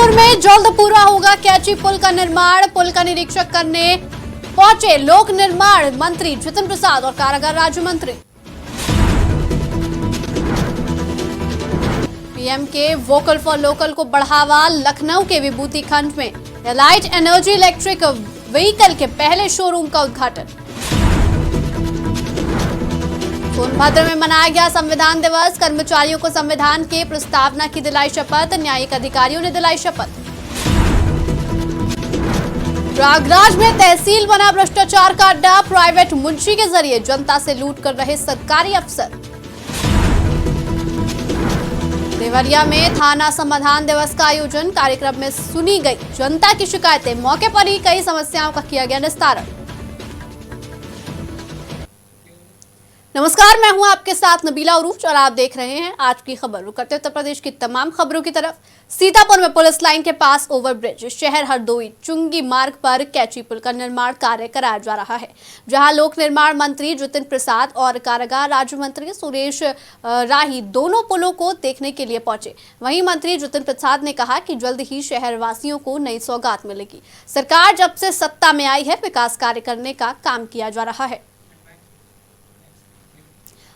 सोनभद्र में जल्द पूरा होगा कैची पुल का निर्माण। पुल का निरीक्षण करने पहुंचे लोक निर्माण मंत्री जितिन प्रसाद और कारागार राज्य मंत्री। पीएम के वोकल फॉर लोकल को बढ़ावा। लखनऊ के विभूति खंड में एलाइट एनर्जी इलेक्ट्रिक व्हीकल के पहले शोरूम का उद्घाटन। सोनभद्र में मनाया गया संविधान दिवस। कर्मचारियों को संविधान के प्रस्तावना की दिलाई शपथ। न्यायिक अधिकारियों ने दिलाई शपथ। प्रयागराज में तहसील बना भ्रष्टाचार का अड्डा। प्राइवेट मुंशी के जरिए जनता से लूट कर रहे सरकारी अफसर। देवरिया में थाना समाधान दिवस का आयोजन। कार्यक्रम में सुनी गई जनता की शिकायतें। मौके पर ही कई समस्याओं का किया गया निस्तारण। नमस्कार, मैं हूं आपके साथ नबीला उरूज और आप देख रहे हैं आज की खबर। रुक करते उत्तर प्रदेश की तमाम खबरों की तरफ। सीतापुर में पुलिस लाइन के पास ओवरब्रिज शहर हरदोई चुंगी मार्ग पर कैची पुल का निर्माण कार्य कराया जा रहा है, जहां लोक निर्माण मंत्री जितिन प्रसाद और कारागार राज्य मंत्री सुरेश राही दोनों पुलों को देखने के लिए पहुंचे। वहीं मंत्री जितिन प्रसाद ने कहा कि जल्द ही शहर वासियों को नई सौगात मिलेगी। सरकार जब से सत्ता में आई है, विकास कार्य करने का काम किया जा रहा है।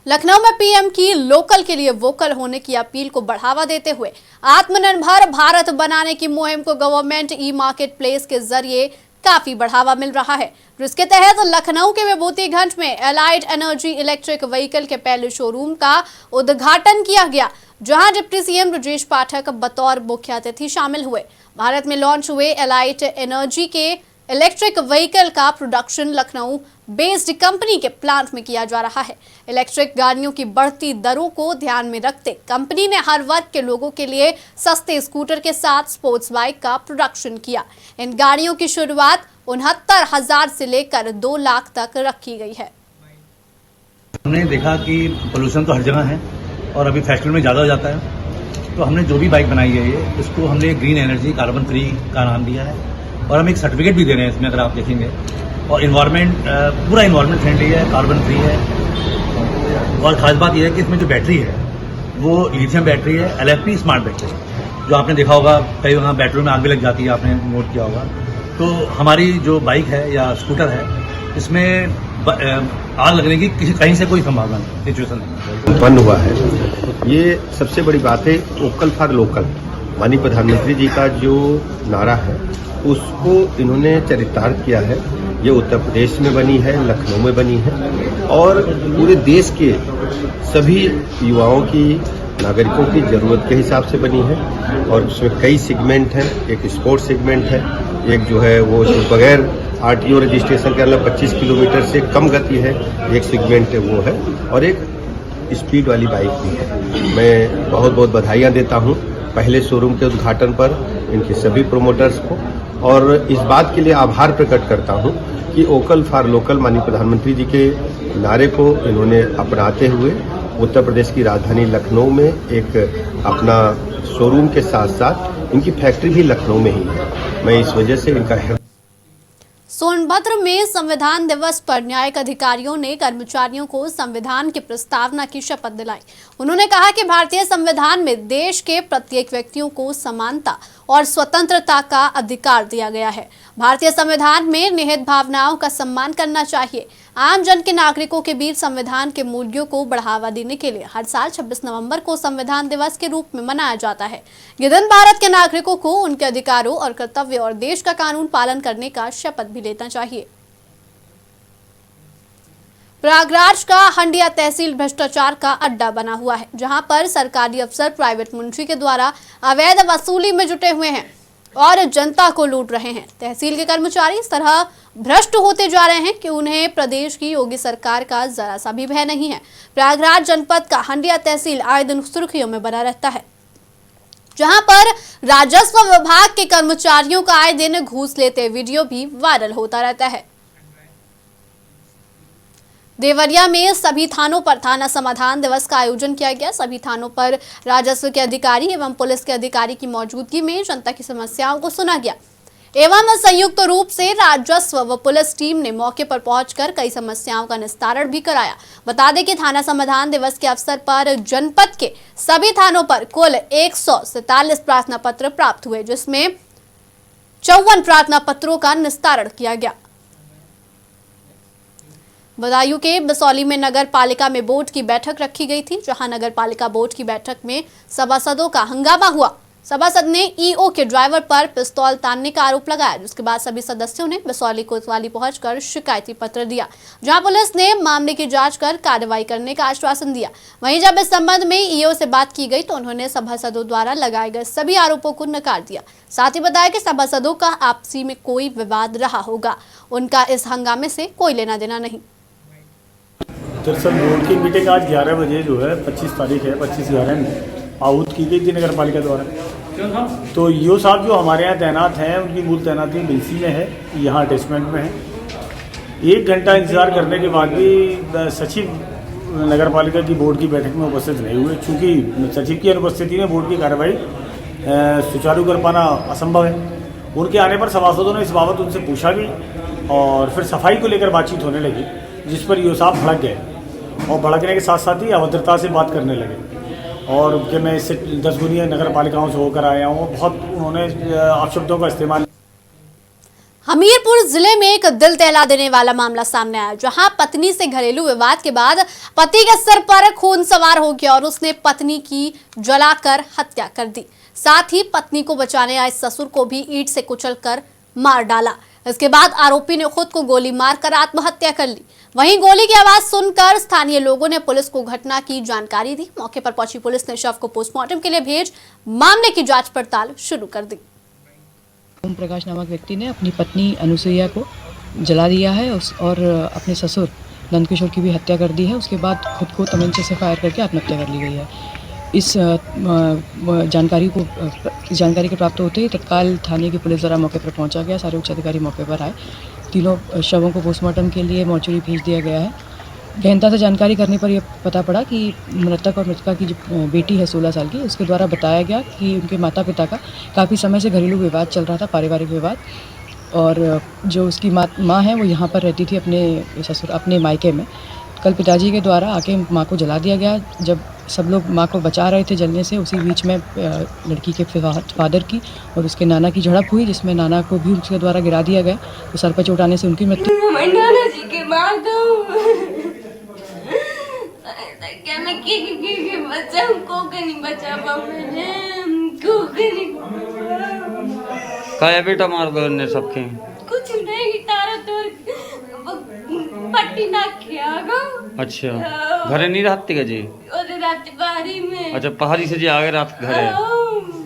लखनऊ में पीएम की लोकल के लिए वोकल होने की अपील को बढ़ावा देते हुए आत्मनिर्भर भारत बनाने की मुहिम को गवर्नमेंट ई मार्केट प्लेस के जरिए काफी बढ़ावा मिल रहा है, जिसके तहत लखनऊ के विभूतिगंज में एलाइट एनर्जी इलेक्ट्रिक व्हीकल के पहले शोरूम का उद्घाटन किया गया, जहां डिप्टी सीएम ब्रजेश पाठक बतौर मुख्य अतिथि शामिल हुए। भारत में लॉन्च हुए एलाइट एनर्जी के इलेक्ट्रिक व्हीकल का प्रोडक्शन लखनऊ बेस्ड कंपनी के प्लांट में किया जा रहा है। इलेक्ट्रिक गाड़ियों की बढ़ती दरों को ध्यान में रखते कंपनी ने हर वर्ग के लोगों के लिए सस्ते स्कूटर के साथ स्पोर्ट्स बाइक का प्रोडक्शन किया। इन गाड़ियों की शुरुआत 69,000 से लेकर 2 लाख तक रखी गई है। हमने देखा कि पोल्यूशन तो हर जगह है और अभी फेस्टिवल में ज़्यादा हो जाता है, तो हमने जो भी बाइक बनाई है ये इसको हमने ग्रीन एनर्जी कार्बन फ्री का नाम दिया है और हम एक सर्टिफिकेट भी दे रहे हैं इसमें, अगर आप देखेंगे। और इन्वायरमेंट पूरा इन्वायरमेंट फ्रेंडली है, कार्बन फ्री है। और खास बात यह है कि इसमें जो बैटरी है वो लिथियम बैटरी है, LFP स्मार्ट बैटरी, जो आपने देखा होगा कई वहाँ बैटरी में आग भी लग जाती है, आपने नोट किया होगा। तो हमारी जो बाइक है या स्कूटर है इसमें आग लगने की कहीं से कोई संभावना नहीं, सिचुएशन नहीं बंद हुआ है। ये सबसे बड़ी बात है। वोकल फॉर लोकल माननीय प्रधानमंत्री जी का जो नारा है उसको इन्होंने चरितार्थ किया है। ये उत्तर प्रदेश में बनी है, लखनऊ में बनी है और पूरे देश के सभी युवाओं की, नागरिकों की जरूरत के हिसाब से बनी है। और उसमें कई सेगमेंट हैं। एक स्पोर्ट्स सेगमेंट है, एक जो है वो जो बगैर RTO रजिस्ट्रेशन के अलावा 25 किलोमीटर से कम गति है, एक सेगमेंट है वो है, और एक स्पीड वाली बाइक भी है। मैं बहुत बहुत बधाइयाँ देता हूँ पहले शोरूम के उद्घाटन पर इनके सभी प्रोमोटर्स को, और इस बात के लिए आभार प्रकट करता हूं कि वोकल फॉर लोकल माननीय प्रधानमंत्री जी के नारे को इन्होंने अपनाते हुए उत्तर प्रदेश की राजधानी लखनऊ में एक अपना शोरूम के साथ साथ इनकी फैक्ट्री भी लखनऊ में ही है। मैं इस वजह से इनका सोनभद्र में संविधान दिवस पर न्यायिक अधिकारियों ने कर्मचारियों को संविधान की प्रस्तावना की शपथ दिलाई। उन्होंने कहा कि भारतीय संविधान में देश के प्रत्येक व्यक्तियों को समानता और स्वतंत्रता का अधिकार दिया गया है। भारतीय संविधान में निहित भावनाओं का सम्मान करना चाहिए। आम जन के नागरिकों के बीच संविधान के मूल्यों को बढ़ावा देने के लिए हर साल 26 नवंबर को संविधान दिवस के रूप में मनाया जाता है। ये दिन भारत के नागरिकों को उनके अधिकारों और कर्तव्य और देश का कानून पालन करने का शपथ भी लेना चाहिए। प्रयागराज का हंडिया तहसील भ्रष्टाचार का अड्डा बना हुआ है, जहां पर सरकारी अफसर प्राइवेट मुंशी के द्वारा अवैध वसूली में जुटे हुए हैं और जनता को लूट रहे हैं। तहसील के कर्मचारी इस तरह भ्रष्ट होते जा रहे हैं कि उन्हें प्रदेश की योगी सरकार का जरा सा भी भय नहीं है। प्रयागराज जनपद का हंडिया तहसील आए दिन सुर्खियों में बना रहता है, जहां पर राजस्व विभाग के कर्मचारियों का आए दिन घूस लेते वीडियो भी वायरल होता रहता है। देवरिया में सभी थानों पर थाना समाधान दिवस का आयोजन किया गया। सभी थानों पर राजस्व के अधिकारी एवं पुलिस के अधिकारी की मौजूदगी में जनता की समस्याओं को सुना गया। एवं संयुक्त रूप से राजस्व व पुलिस टीम ने मौके पर पहुंचकर कई समस्याओं का निस्तारण भी कराया। बता दें कि थाना समाधान दिवस के अवसर पर जनपद के सभी थानों पर कुल 147 प्रार्थना पत्र प्राप्त हुए, जिसमें 54 प्रार्थना पत्रों का निस्तारण किया गया। बदायूं के बसौली में नगर पालिका में बोर्ड की बैठक रखी गई थी, जहां नगर पालिका बोर्ड की बैठक में सभासदों का हंगामा हुआ। सभासद ने ईओ के ड्राइवर पर पिस्तौल तानने का आरोप लगाया, जिसके बाद सभी सदस्यों ने बसौली कोतवाली पहुंचकर शिकायती पत्र दिया, जहां पुलिस ने मामले की जांच कर कार्रवाई करने का आश्वासन दिया। वहीं जब इस संबंध में ईओ से बात की गई तो उन्होंने सभासदों द्वारा लगाए गए सभी आरोपों को नकार दिया। साथ ही बताया कि सभासदों का आपसी में कोई विवाद रहा होगा, उनका इस हंगामे से कोई लेना देना नहीं। दरअसल बोर्ड की मीटिंग आज 11 बजे जो है 25 तारीख है 25/11 में आहूत की गई थी नगर पालिका द्वारा। तो ईओ साहब जो हमारे यहाँ तैनात हैं उनकी मूल तैनाती बिलसी में है, यहाँ अटैचमेंट में है। 1 घंटा इंतजार करने के बाद भी सचिव नगर पालिका की बोर्ड की बैठक में उपस्थित नहीं हुए। चूँकि सचिव की अनुपस्थिति में बोर्ड की कार्रवाई सुचारू कर पाना असंभव है। उनके आने पर सभासदों ने इस बाबत उनसे पूछा भी और फिर सफाई को लेकर बातचीत होने लगी, जिस पर ईओ साहब भड़क गए और भड़कने के साथ साथ ही अभद्रता से बात करने लगे और कि मैं इससे 10 गुनी नगर पालिकाओं से होकर आया हूँ। बहुत उन्होंने अपशब्दों का इस्तेमाल। हमीरपुर जिले में एक दिल दहला देने वाला मामला सामने आया, जहां पत्नी से घरेलू विवाद के बाद पति के सिर पर खून सवार हो गया और उसने पत्नी की जलाकर हत्या कर दी। साथ ही पत्नी को बचाने आए ससुर को भी ईंट से कुचलकर मार डाला। इसके बाद आरोपी ने खुद को गोली मारकर आत्महत्या कर ली। वहीं गोली की आवाज सुनकर स्थानीय लोगों ने पुलिस को घटना की जानकारी दी। मौके पर पहुंची पुलिस ने शव को पोस्टमार्टम के लिए भेज मामले की जांच पड़ताल शुरू कर दी। ओम प्रकाश नामक व्यक्ति ने अपनी पत्नी अनुसुईया को जला दिया है और अपने ससुर नंदकिशोर की भी हत्या कर दी है। उसके बाद खुद को तमंचे से फायर करके आत्महत्या कर ली गई है। इस जानकारी के प्राप्त होते ही तत्काल थाने की पुलिस द्वारा मौके पर पहुंचा गया। सारे उच्च अधिकारी मौके पर आए। तीनों शवों को पोस्टमार्टम के लिए मॉर्चरी भेज दिया गया है। गहनता से जानकारी करने पर यह पता पड़ा कि मृतक और मृतका की जो बेटी है 16 साल की, उसके द्वारा बताया गया कि उनके माता पिता का काफ़ी समय से घरेलू विवाद चल रहा था, पारिवारिक विवाद। और जो उसकी माँ है वो यहाँ पर रहती थी अपने मायके में। कल पिताजी के द्वारा आके माँ को जला दिया गया। जब सब लोग माँ को बचा रहे थे जलने से, उसी बीच में लड़की के फादर की और उसके नाना की झड़प हुई, जिसमें नाना को भी उसके द्वारा गिरा दिया गया। तो सर पर चोट आने से उनकी मृत्यु। नाना जी के मार दो क्या मैं के बच्चा को नहीं बचा पाऊंगा को नहीं काया बेटा मार दो ने सबके कुछ नहीं तारा तो पट्टी ना किया गो। अच्छा घरे नहीं रहती का जी और रात बाहरी में। अच्छा पहाड़ी से जी आ गए रात घरे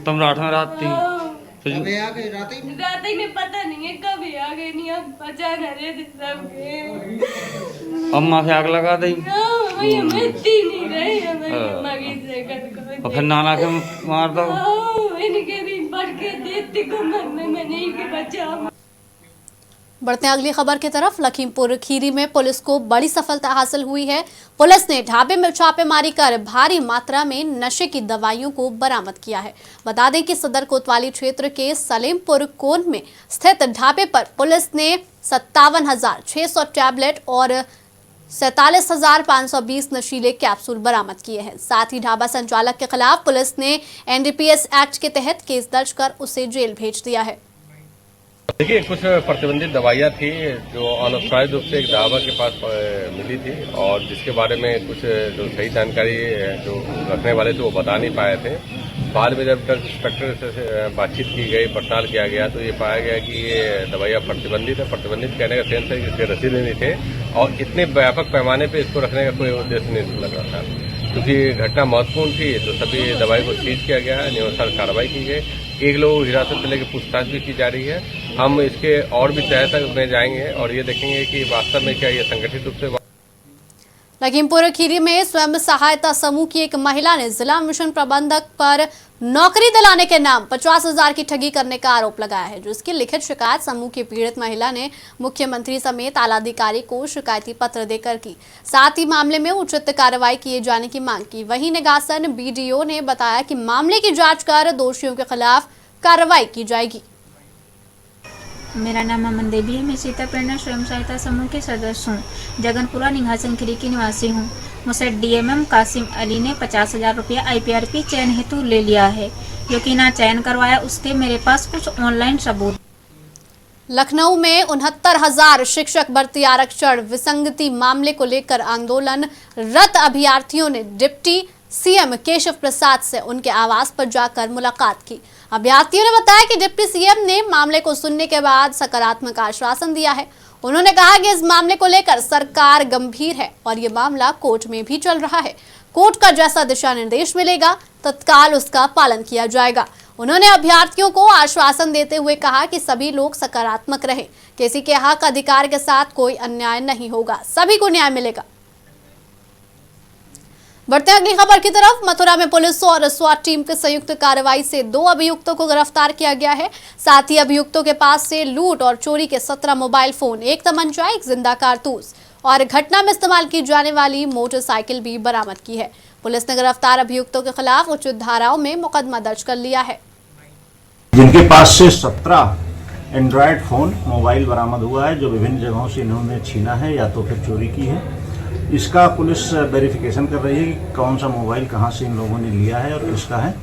तुम रात में रात थी तो रात ही में पता नहीं है कब आ गए नहीं अब बचा रहे थे सबके। अम्मा से आग लगा दी नहीं रहे और फिर नाना के मार दो इनके भी बढ़ के देते को मैंने के बचा। बढ़ते हैं अगली खबर की तरफ। लखीमपुर खीरी में पुलिस को बड़ी सफलता हासिल हुई है। पुलिस ने ढाबे में छापेमारी कर भारी मात्रा में नशे की दवाइयों को बरामद किया है। बता दें कि सदर कोतवाली क्षेत्र के सलेमपुर कोन में स्थित ढाबे पर पुलिस ने 57,600 टैबलेट और 47,520 नशीले कैप्सूल बरामद किए हैं। साथ ही ढाबा संचालक के खिलाफ पुलिस ने एनडीपीएस एक्ट के तहत केस दर्ज कर उसे जेल भेज दिया है। देखिए, कुछ प्रतिबंधित दवाइयाँ थी जो अनधिकृत रूप से एक ढाबा के पास मिली थी और जिसके बारे में कुछ जो सही जानकारी जो रखने वाले थे वो बता नहीं पाए थे। बाद में जब तक इंस्पेक्टर से बातचीत की गई, पड़ताल किया गया तो ये पाया गया कि ये दवाइयाँ प्रतिबंधित है। प्रतिबंधित कहने का सेंस है कि इसके रसीद नहीं थे और इतने व्यापक पैमाने पर इसको रखने का कोई उद्देश्य नहीं लग रहा था। क्योंकि घटना महत्वपूर्ण थी तो सभी दवाई को सीज किया गया है, नियमानुसार कार्रवाई की गई। एक लोग हिरासत में लेकर पूछताछ भी की जा रही है। हम इसके और भी तह तक में जाएंगे और ये देखेंगे कि वास्तव में क्या ये संगठित रूप से। लखीमपुर खीरी में स्वयं सहायता समूह की एक महिला ने जिला मिशन प्रबंधक पर नौकरी दिलाने के नाम 50,000 की ठगी करने का आरोप लगाया है, जिसकी लिखित शिकायत समूह की पीड़ित महिला ने मुख्यमंत्री समेत आलाधिकारी को शिकायती पत्र देकर की। साथ ही मामले में उचित कार्रवाई किए जाने की मांग की। वहीं निगासन बीडीओ ने बताया कि मामले की जांच कर दोषियों के खिलाफ कार्रवाई की जाएगी। मेरा नाम अमन देवी है। मैं सीता प्रेरणा स्वयं सहायता समूह के सदस्य हूँ। जगनपुरा निघासन खिरी की निवासी हूँ। मुझसे डीएमएम कासिम अली ने 50,000 रुपया IPRP चयन हेतु ले लिया है। जो कि ना चयन करवाया, उसके मेरे पास कुछ ऑनलाइन सबूत। लखनऊ में 69,000 शिक्षक भर्ती आरक्षण विसंगति मामले को लेकर आंदोलनरत अभ्यर्थियों ने डिप्टी सीएम केशव प्रसाद से उनके आवास पर जाकर मुलाकात की। अभ्यर्थियों ने बताया कि डिप्टी सीएम ने मामले को सुनने के बाद सकारात्मक आश्वासन दिया है। उन्होंने कहा कि इस मामले को लेकर सरकार गंभीर है और ये मामला कोर्ट में भी चल रहा है। कोर्ट का जैसा दिशा निर्देश मिलेगा तत्काल उसका पालन किया जाएगा। उन्होंने अभ्यर्थियों को आश्वासन देते हुए कहा कि सभी लोग सकारात्मक रहें, किसी के हक अधिकार के साथ कोई अन्याय नहीं होगा, सभी को न्याय मिलेगा। बढ़ते अगली खबर की तरफ। मथुरा में पुलिस और स्वाट टीम की संयुक्त कार्रवाई से 2 अभियुक्तों को गिरफ्तार किया गया है। साथ ही अभियुक्तों के पास से लूट और चोरी के 17 मोबाइल फोन, 1 तमंचा, 1 जिंदा कारतूस और घटना में इस्तेमाल की जाने वाली मोटरसाइकिल भी बरामद की है। पुलिस ने गिरफ्तार अभियुक्तों के खिलाफ उचित धाराओं में मुकदमा दर्ज कर लिया है। जिनके पास से 17 एंड्रॉयड फोन मोबाइल बरामद हुआ है, जो विभिन्न जगहों से इन्होंने छीना है या तो फिर चोरी की है। इसका पुलिस वेरिफिकेशन कर रही है कि कौन सा मोबाइल कहां से इन लोगों ने लिया है और किसका है।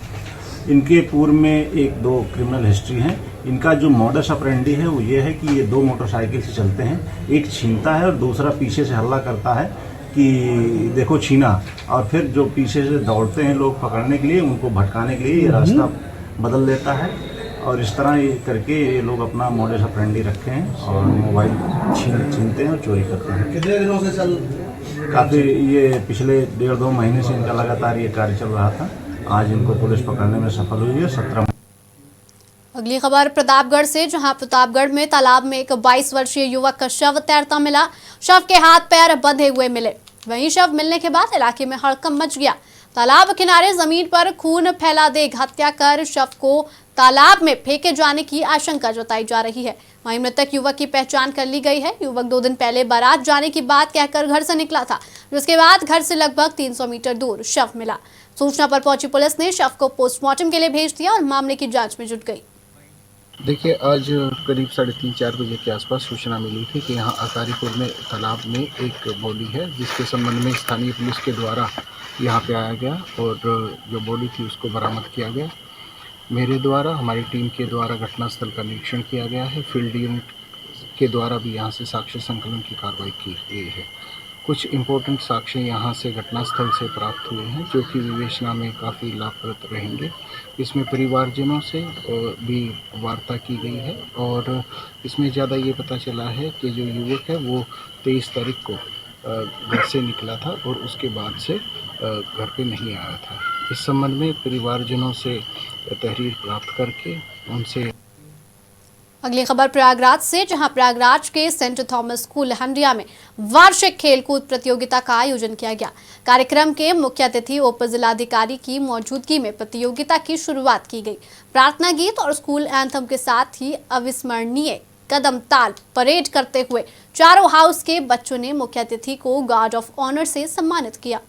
इनके पूर्व में 1-2 क्रिमिनल हिस्ट्री है। इनका जो मॉडस ऑपरेंडी है वो ये है कि ये 2 मोटरसाइकिल से चलते हैं, एक छीनता है और दूसरा पीछे से हल्ला करता है कि देखो छीना, और फिर जो पीछे से दौड़ते हैं लोग पकड़ने के लिए, उनको भटकाने के लिए ये रास्ता बदल देता है और इस तरह ये करके ये लोग अपना मॉडस ऑपरेंडी रखे हैं और मोबाइल छीनते हैं और चोरी करते हैं। कितने दिनों से चल काफ़ी ये पिछले 1.5-2 महीने से इनका लगातार ये कार्य चल रहा था। आज इनको पुलिस पकड़ने में सफल हुई है। 17। अगली खबर प्रतापगढ़ से, जहां प्रतापगढ़ में तालाब में एक 22 वर्षीय युवक का शव तैरता मिला। शव के हाथ पैर बंधे हुए मिले। वहीं शव मिलने के बाद इलाके में हड़कंप मच गया। तालाब किनारे जमीन पर खून फैला देख हत्या कर शव को तालाब में फेंके जाने की आशंका जताई जा रही है। वहीं मृतक युवक की पहचान कर ली गई है। युवक 2 दिन पहले बारात जाने की बात कहकर घर से निकला था, जिसके बाद घर से लगभग 300 मीटर दूर शव मिला। सूचना पर पहुंची पुलिस ने शव को पोस्टमार्टम के लिए भेज दिया और मामले की जांच में जुट गई। देखिए, आज करीब 3:30-4 बजे के आसपास सूचना मिली थी कि यहाँ अकारीपुर में तालाब में एक बॉडी है, जिसके संबंध में स्थानीय पुलिस के द्वारा यहाँ पे आया गया और जो बॉडी थी उसको बरामद किया गया। मेरे द्वारा, हमारी टीम के द्वारा घटनास्थल का निरीक्षण किया गया है। फील्ड यूनिट के द्वारा भी यहाँ से साक्ष्य संकलन की कार्रवाई की गई है। कुछ इम्पोर्टेंट साक्ष्य यहाँ से घटनास्थल से प्राप्त हुए हैं, जो कि विवेचना में काफ़ी लाभप्रद रहेंगे। इसमें परिवारजनों से भी वार्ता की गई है और इसमें ज़्यादा ये पता चला है कि जो युवक है वो 23 तारीख को घर से निकला था और उसके बाद से घर पे नहीं आया था। इस संबंध में परिवारजनों से तहरीर प्राप्त करके उनसे। अगली खबर प्रयागराज से, जहां प्रयागराज के सेंट थॉमस स्कूल हंडिया में वार्षिक खेलकूद प्रतियोगिता का आयोजन किया गया। कार्यक्रम के मुख्य अतिथि उप जिलाधिकारी की मौजूदगी में प्रतियोगिता की शुरुआत की गई। प्रार्थना गीत और स्कूल एंथम के साथ ही अविस्मरणीय कदम ताल परेड करते हुए चारों हाउस के बच्चों ने मुख्य अतिथि को गार्ड ऑफ ऑनर से सम्मानित किया।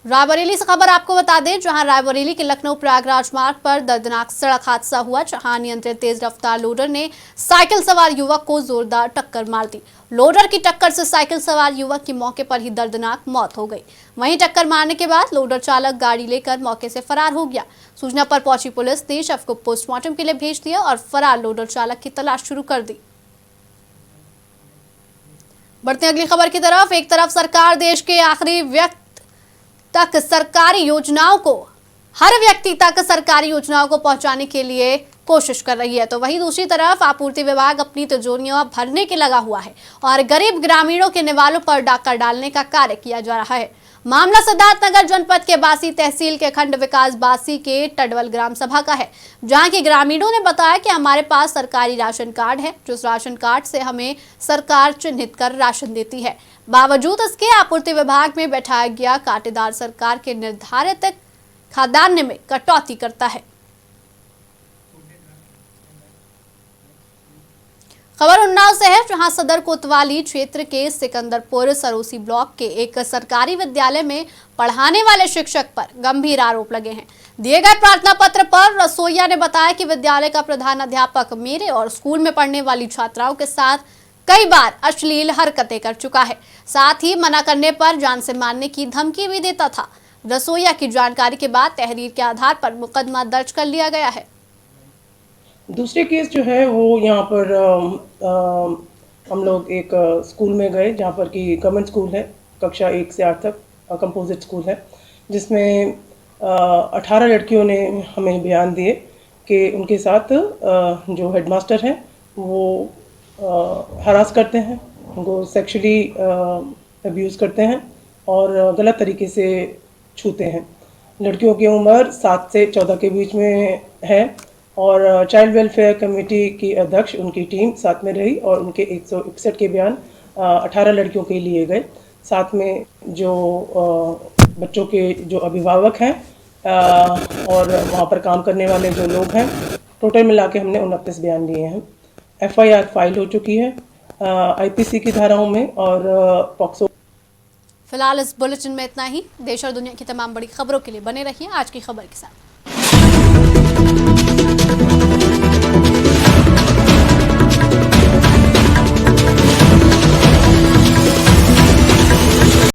रायबरेली से खबर आपको बता दें, जहां रायबरेली के लखनऊ प्रयागराज मार्ग पर दर्दनाक सड़क हादसा हुआ, जहां नियंत्रित तेज रफ्तार लोडर ने साइकिल सवार युवक को जोरदार टक्कर मार दी। लोडर की टक्कर से साइकिल सवार युवक की मौके पर ही दर्दनाक मौत हो गई। वहीं टक्कर मारने के बाद लोडर चालक गाड़ी लेकर मौके से फरार हो गया। सूचना पर पहुंची पुलिस ने शव को पोस्टमार्टम के लिए भेज दिया और फरार लोडर चालक की तलाश शुरू कर दी। बढ़ते अगली खबर की तरफ। एक तरफ सरकार देश के आखिरी व्यक्ति तक सरकारी योजनाओं को पहुंचाने के लिए कोशिश कर रही है, तो वहीं दूसरी तरफ आपूर्ति विभाग अपनी तिजोरियां भरने के लगा हुआ है और गरीब ग्रामीणों के निवालों पर डाका डालने का कार्य किया जा रहा है। मामला सिद्धार्थनगर जनपद के बासी तहसील के खंड विकास बासी के टडवल ग्राम सभा का है, जहां के ग्रामीणों ने बताया कि हमारे पास सरकारी राशन कार्ड है, जिस राशन कार्ड से हमें सरकार चिन्हित कर राशन देती है। बावजूद इसके आपूर्ति विभाग में बैठाया गया कांटेदार सरकार के निर्धारित खाद्यान्न में कटौती करता है। खबर उन्नाव से है, जहां सदर कोतवाली क्षेत्र के सिकंदरपुर सरोसी ब्लॉक के एक सरकारी विद्यालय में पढ़ाने वाले शिक्षक पर गंभीर आरोप लगे हैं। दिए गए प्रार्थना पत्र पर रसोइया ने बताया कि विद्यालय का प्रधान अध्यापक मेरे और स्कूल में पढ़ने वाली छात्राओं के साथ कई बार अश्लील हरकतें कर चुका है, साथ ही मना करने पर जान से मारने की धमकी भी देता था। रसोइया की जानकारी के बाद तहरीर के आधार पर मुकदमा दर्ज कर लिया गया है। दूसरे केस जो है वो यहाँ पर हम लोग एक स्कूल में गए, जहाँ पर कि गवर्नमेंट स्कूल है, कक्षा 1 से 8 तक कंपोजिट स्कूल है, जिसमें 18 लड़कियों ने हमें बयान दिए कि उनके साथ जो हेडमास्टर हैं वो हरास करते हैं, उनको सेक्सुअली अब्यूज़ करते हैं और गलत तरीके से छूते हैं। लड़कियों की उम्र 7 से 14 के बीच में है और चाइल्ड वेलफेयर कमेटी की अध्यक्ष उनकी टीम साथ में रही और उनके 161 के बयान 18 लड़कियों के लिए गए। साथ में जो बच्चों के जो अभिभावक हैं और वहाँ पर काम करने वाले जो लोग हैं, टोटल मिला के हमने 29 बयान लिए हैं। FIR फाइल हो चुकी है IPC की धाराओं में और पॉक्सो। फिलहाल इस बुलेटिन में इतना ही। देश और दुनिया की तमाम बड़ी खबरों के लिए बने रहिए आज की खबर के साथ।